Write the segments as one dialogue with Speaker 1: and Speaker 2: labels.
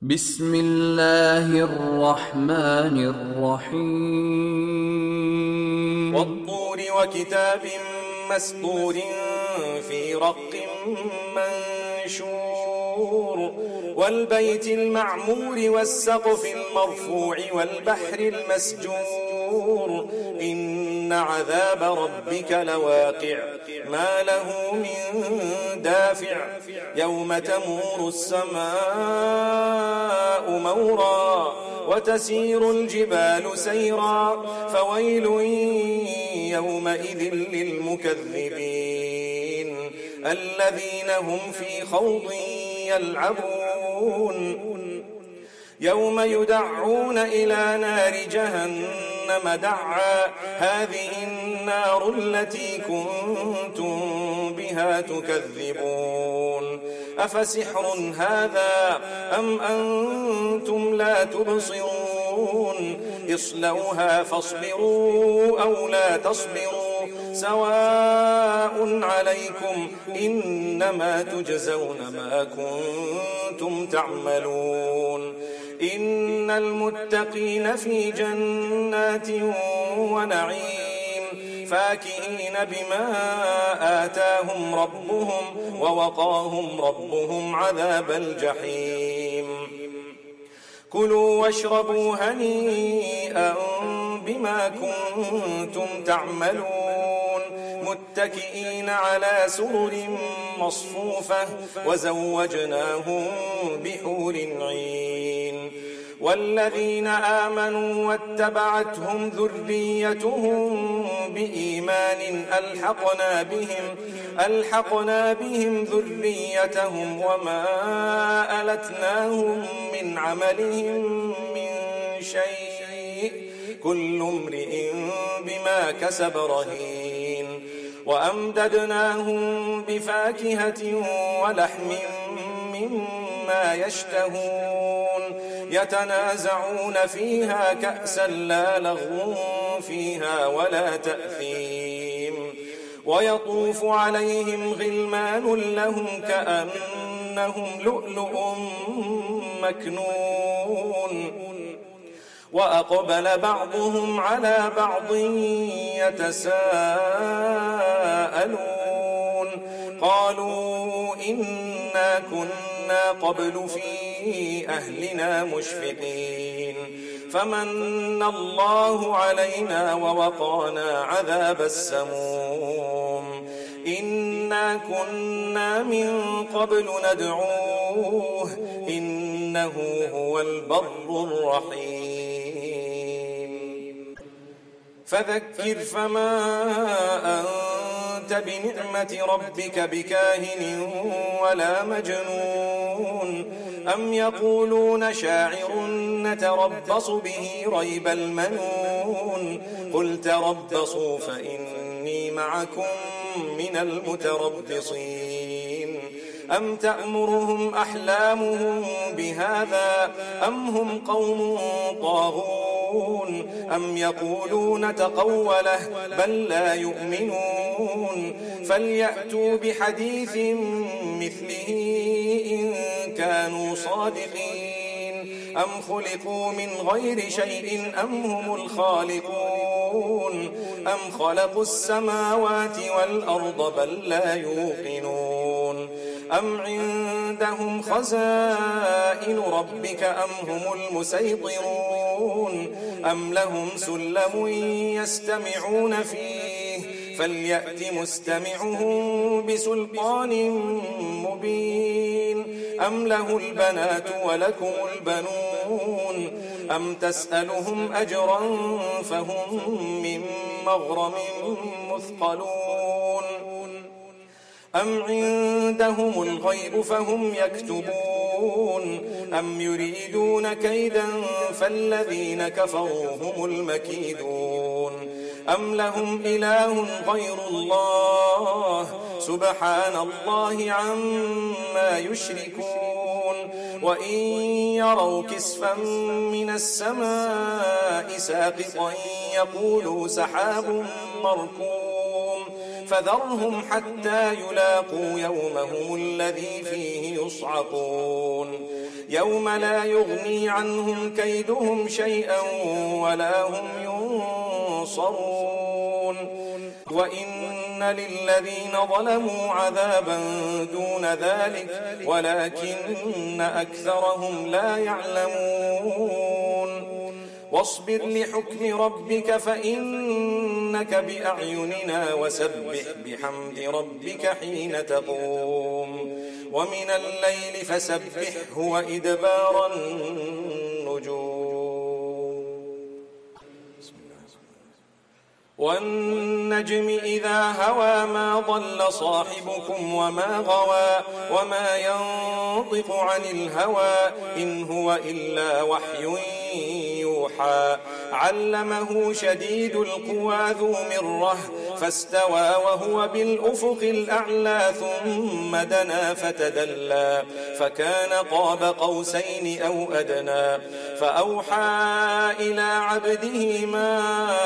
Speaker 1: بسم الله الرحمن الرحيم
Speaker 2: والطور وكتاب مسطور في رق منشور والبيت المعمور والسقف المرفوع والبحر المسجور إن عذاب ربك لواقع ما له من دافع يوم تمور السماء مورا وتسير الجبال سيرا فويل يومئذ للمكذبين الذين هم في خوض يلعبون يوم يدعون إلى نار جهنم دعا هذه النار التي كنتم بها تكذبون أفسحر هذا أم أنتم لا تبصرون اصلوها فاصبروا أو لا تصبروا سواء عليكم إنما تجزون ما كنتم تعملون إن المتقين في جنات ونعيم فاكهين بما آتاهم ربهم ووقاهم ربهم عذاب الجحيم كلوا واشربوا هنيئا بما كنتم تعملون متكئين على سرر مصفوفة وزوجناهم بحور عين والذين آمنوا واتبعتهم ذريتهم بإيمان ألحقنا بهم ذريتهم وما ألتناهم من عملهم من شيء كل امرئ بما كسب رهين وأمددناهم بفاكهة ولحم مما يشتهون يتنازعون فيها كأسا لا لغو فيها ولا تأثيم ويطوف عليهم غلمان لهم كأنهم لؤلؤ مكنون وأقبل بعضهم على بعض يتساءلون قالوا إنا كنا قبل في أهلنا مشفقين فمن الله علينا ووقانا عذاب السموم إنا كنا من قبل ندعوه إنه هو البر الرحيم فذكر فما أنت بنعمة ربك بكاهن ولا مجنون أم يقولون شاعر نتربص به ريب المنون قل تربصوا فإني معكم من المتربصين أم تأمرهم أحلامهم بهذا أم هم قوم طاغون أم يقولون تقوله بل لا يؤمنون فليأتوا بحديث مثله إن كانوا صادقين أم خلقوا من غير شيء أم هم الخالقون أم خلقوا السماوات والأرض بل لا يوقنون أم عندهم خزائن ربك أم هم المسيطرون أم لهم سلم يستمعون فيه فليأت مستمعهم بسلطان مبين أم له البنات ولكم البنون أم تسألهم أجرا فهم من مغرم مثقلون أم عندهم الغيب فهم يكتبون أم يريدون كيدا فالذين كفروا هم المكيدون أم لهم إله غير الله سبحان الله عما يشركون وإن يروا كسفا من السماء ساقطا يقولوا سحاب مركوم فذرهم حتى يلاقوا يومهم الذي فيه يصعقون يوم لا يغني عنهم كيدهم شيئا ولا هم ينصرون وإن للذين ظلموا عذابا دون ذلك ولكن أكثرهم لا يعلمون واصبر لحكم ربك فإنك بأعيننا وسبح بحمد ربك حين تقوم ومن الليل فسبحه وإدبار النجوم والنجم إذا هوى ما ضل صاحبكم وما غوى وما ينطق عن الهوى إن هو إلا وحي يوحى علمه شديد القوى ذو مرة فاستوى وهو بالأفق الأعلى ثم دنا فتدلى فكان قاب قوسين أو أدنى فأوحى إلى عبده ما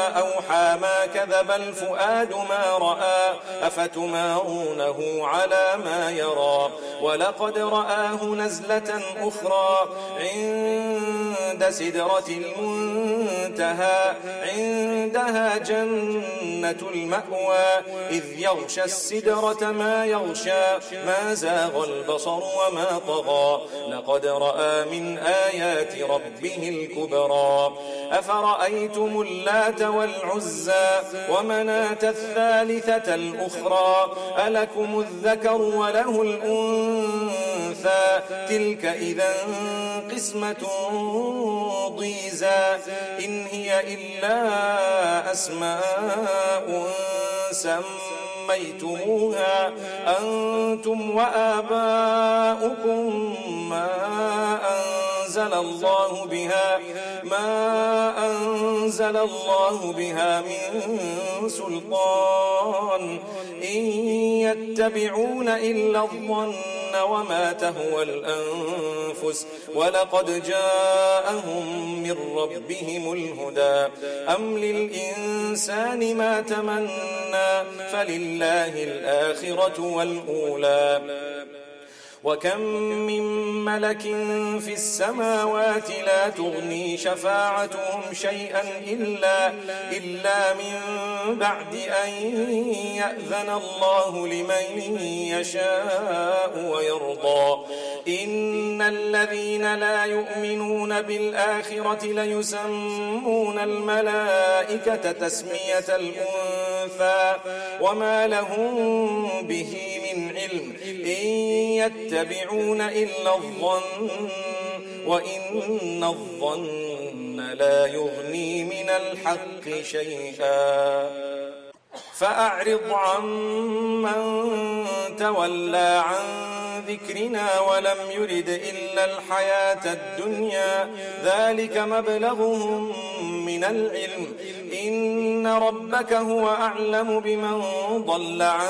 Speaker 2: أوحى ما كذب الفؤاد ما رأى أفتمارونه على ما يرى ولقد رآه نزلة أخرى عند سدرة المنتهى عندها جنة المأوى إذ يغشى السدرة ما يغشى ما زاغ البصر وما طغى لقد رأى من آيات ربه الكبرى أفرأيتم اللات والعزى ومناة الثالثة الأخرى ألكم الذكر وله الأنثى تلك إذا قسمة ضيزى إن هي إلا أسماء سميتموها أنتم وآباؤكم ما أنزل الله بها من سلطان إن يتبعون إلا الظن وما تهوى الأنفس ولقد جاءهم من ربهم الهدى أم للإنسان ما تمنى فلله الآخرة والأولى وكم من ملك في السماوات لا تغني شفاعتهم شيئا إلا من بعد أن يأذن الله لمن يشاء ويرضى إن الذين لا يؤمنون بالآخرة ليسمون الملائكة تسمية الأنثى وما لهم به من علم إن يتبعون إلا الظن وإن الظن لا يغني من الحق شيئا فأعرض عمن تولى عن ذكرنا ولم يرد إلا الحياة الدنيا ذلك مبلغهم من العلم إن ربك هو أعلم بمن ضل عن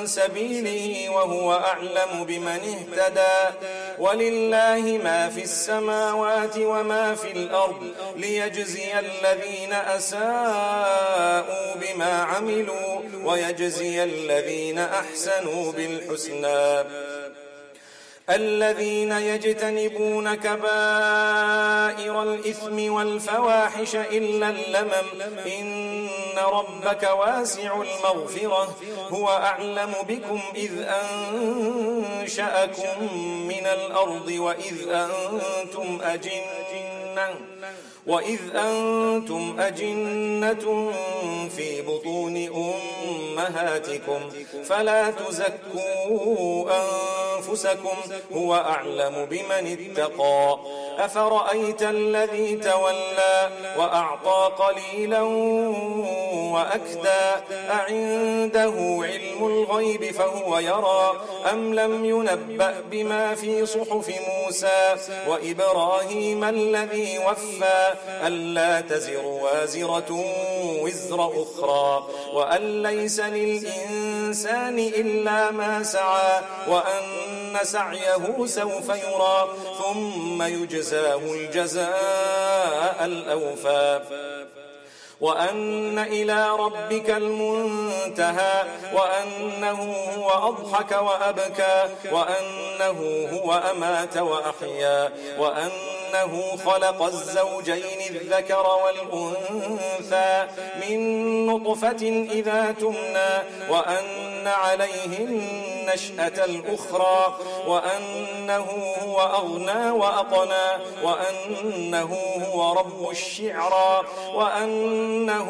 Speaker 2: سبيله وهو أعلم بمن اهتدى ولله ما في السماوات وما في الأرض ليجزي الذين أساءوا بما عملوا ويجزي الذين أحسنوا بالحسنى الذين يجتنبون كبائر الإثم والفواحش إلا اللمم إن ربك واسع المغفرة هو أعلم بكم إذ أنشأكم من الأرض وإذ أنتم أجنة في بطون أمهاتكم فلا تزكوا أنفسكم هو أعلم بمن اتقى أفرأيت الذي تولى وأعطى قليلا وأكدى أعنده علم الغيب فهو يرى أم لم ينبأ بما في صحف موسى وإبراهيم الذي وفى ألا تزر وازرة وزر أخرى وأن ليس للإنسان إلا ما سعى وأن سعيه سوف يرى ثم يجزاه الجزاء الأوفى وأن إلى ربك المنتهى وأنه هو أضحك وأبكى وأنه هو أمات وأحيا وأنه خلق الزوجين الذكر والأنثى من نطفة إذا تمنى وأن عليه النشأة الأخرى وأنه هو أغنى وأقنى وأنه هو رب الشعرى وأنه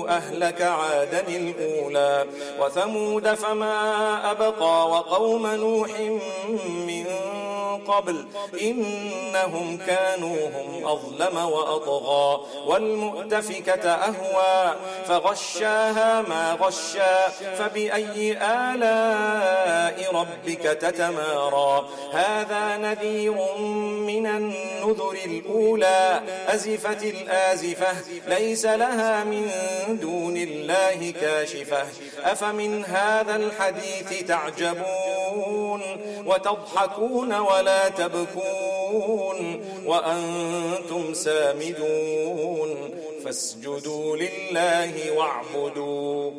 Speaker 2: أهلك عادا الأولى وثمود فما أبقى وقوم نوح من قبل إنهم كانوا هم أظلم وأطغى والمؤتفكة أهوى فغشاها ما غشا فبأي آلاء ربك تتمارى هذا نذير من النذر الأولى أزفت الآزفة ليس لها من دون الله كاشفة أفمن هذا الحديث تعجبون وتضحكون ولا تبكون وأنتم سامدون فاسجدوا لله واعبدوا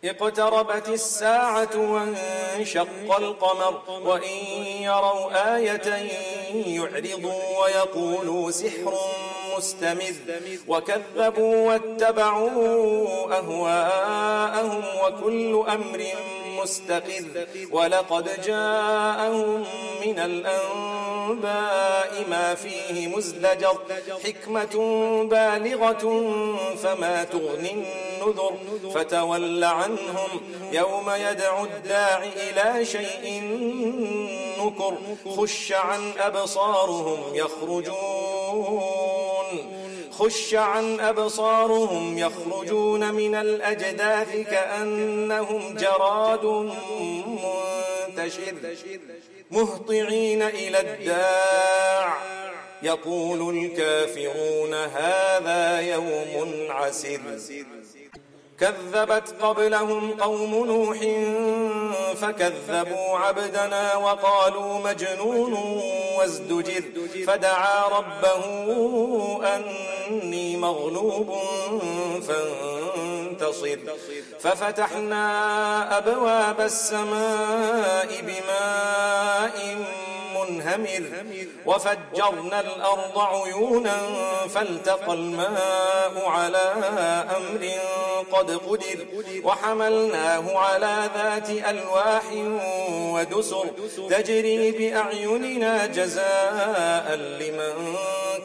Speaker 2: اقتربت الساعة وانشق القمر وإن يروا آية يعرضوا ويقولوا سحر مستمر وكذبوا واتبعوا أهواءهم وكل أمر مستقر ولقد جاءهم من الأنباء ما فيه مزدجر حكمة بالغة فما تغني النذر فتول عنهم يوم يدعو الداعي إلى شيء نكر خش عن أبصارهم يخرجون من الأجداث كأنهم جراد منتشر مهطعين إلى الداع يقول الكافرون هذا يوم عسر كذبت قبلهم قوم نوح فكذبوا عبدنا وقالوا مجنون وازدجر فدعا ربه أني مغلوب فانتصر ففتحنا أبواب السماء بماء منهمر وفجرنا الأرض عيونا فالتقى الماء على أمر قد قدر وحملناه على ذات ألواح ودسر تجري بأعيننا جزاء لمن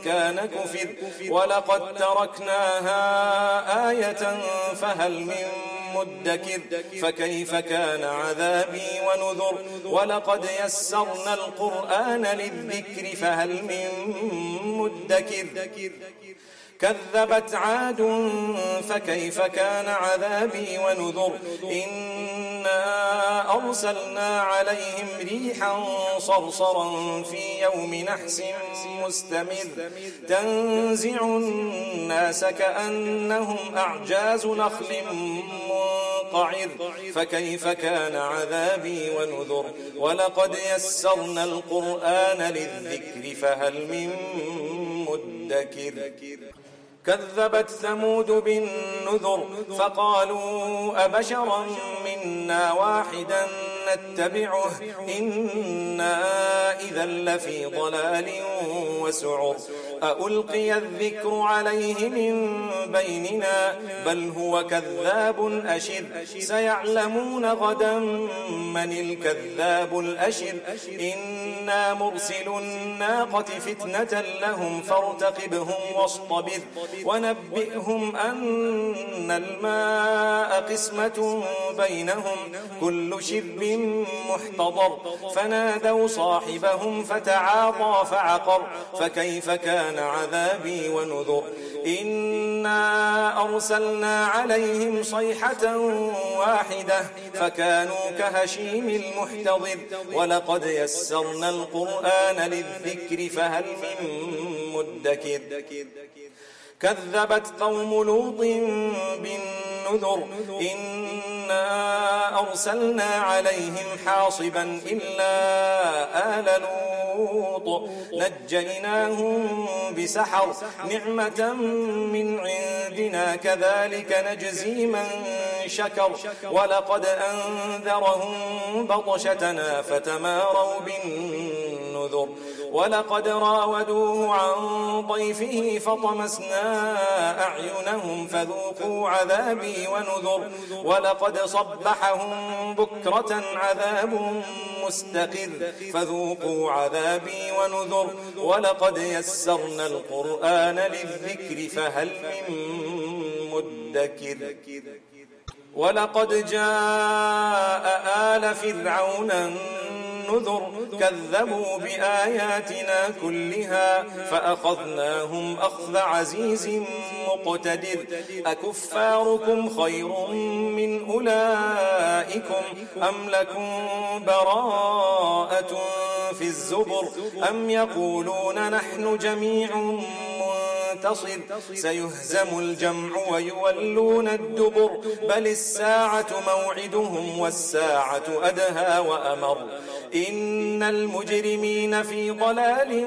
Speaker 2: كان كفر ولقد تركناها آية فهل من مدكر فكيف كان عذابي ونذر ولقد يسرنا القرآن للذكر فهل من مدكر كذبت عاد فكيف كان عذابي ونذر إنا أرسلنا عليهم ريحا صرصرا في يوم نحس مستمر تنزع الناس كأنهم أعجاز نخل منقعر فكيف كان عذابي ونذر ولقد يسرنا القرآن للذكر فهل من مدكر كذبت ثمود بالنذر فقالوا أبشرا منا واحدا نتبعه إنا إذا لفي ضلال وسعر أألقي الذكر عليه من بيننا بل هو كذاب أشر سيعلمون غدا من الكذاب الأشر إنا مرسل الناقة فتنة لهم فارتقبهم واصطبر ونبئهم أن الماء قسمة بينهم كل شرب محتضر فنادوا صاحبهم فتعاطى فعقر فكيف كان عذابي ونذر إنا أرسلنا عليهم صيحة واحدة فكانوا كهشيم المحتضر ولقد يسرنا القرآن للذكر فهل من مدكر كذبت قوم لوط بالنذر إنا أرسلنا عليهم حاصبا إلا آل لوط لوط نجيناهم بسحر نعمة من عندنا كذلك نجزي من شكر ولقد أنذرهم بطشتنا فتماروا بالنذر ولقد راودوه عن ضيفه فطمسنا أعينهم فذوقوا عذابي ونذر ولقد صبحهم بكرة عذاب مستقر فذوقوا عذابي ونذر ولقد يسرنا القرآن للذكر فهل من مدكر ولقد جاء آل فرعون النذر كذبوا بآياتنا كلها فأخذناهم أخذ عزيز مقتدر أكفاركم خير من أولئكم أم لكم براءة في الزبر أم يقولون نحن جميع منتصر سيهزم الجمع ويولون الدبر بل الساعة موعدهم والساعة أدهى وأمر إن المجرمين في ضلال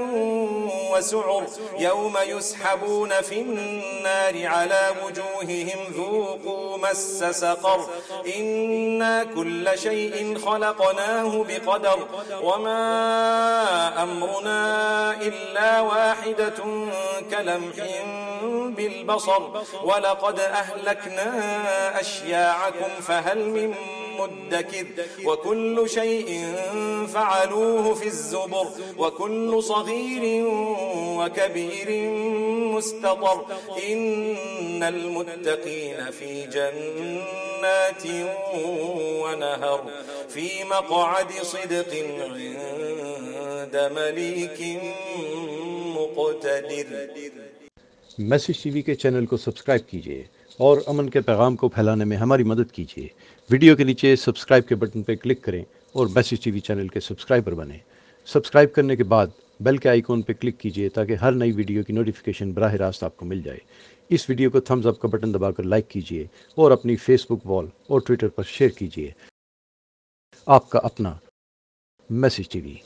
Speaker 2: وسعر يوم يسحبون في النار على وجوههم ذوقوا مس سقر إنا كل شيء خلقناه بقدر وما أمرنا إلا واحدة كلمح بالبصر ولقد أهلكنا أشياعكم فهل من مدكر وكل شيء فعلوه في الزبر وكل صغير وكبير مستطر إن المتقين في جنات ونهر في مقعد صدق عند مليك مقتدر।
Speaker 3: Message TV के चैनल को सब्सक्राइब कीजिए और अमन के पैगाम को फैलाने में हमारी मदद कीजिए। वीडियो के नीचे सब्सक्राइब के बटन पर क्लिक करें और मैसेज टीवी चैनल के सब्सक्राइबर बनें। सब्सक्राइब करने के बाद बेल के आइकॉन पर क्लिक कीजिए ताकि हर नई वीडियो की नोटिफिकेशन बराह रास्त आपको मिल जाए। इस वीडियो को थम्स अप का बटन दबाकर लाइक कीजिए और अपनी फेसबुक वॉल और ट्विटर पर शेयर कीजिए। आपका अपना मैसेज टीवी।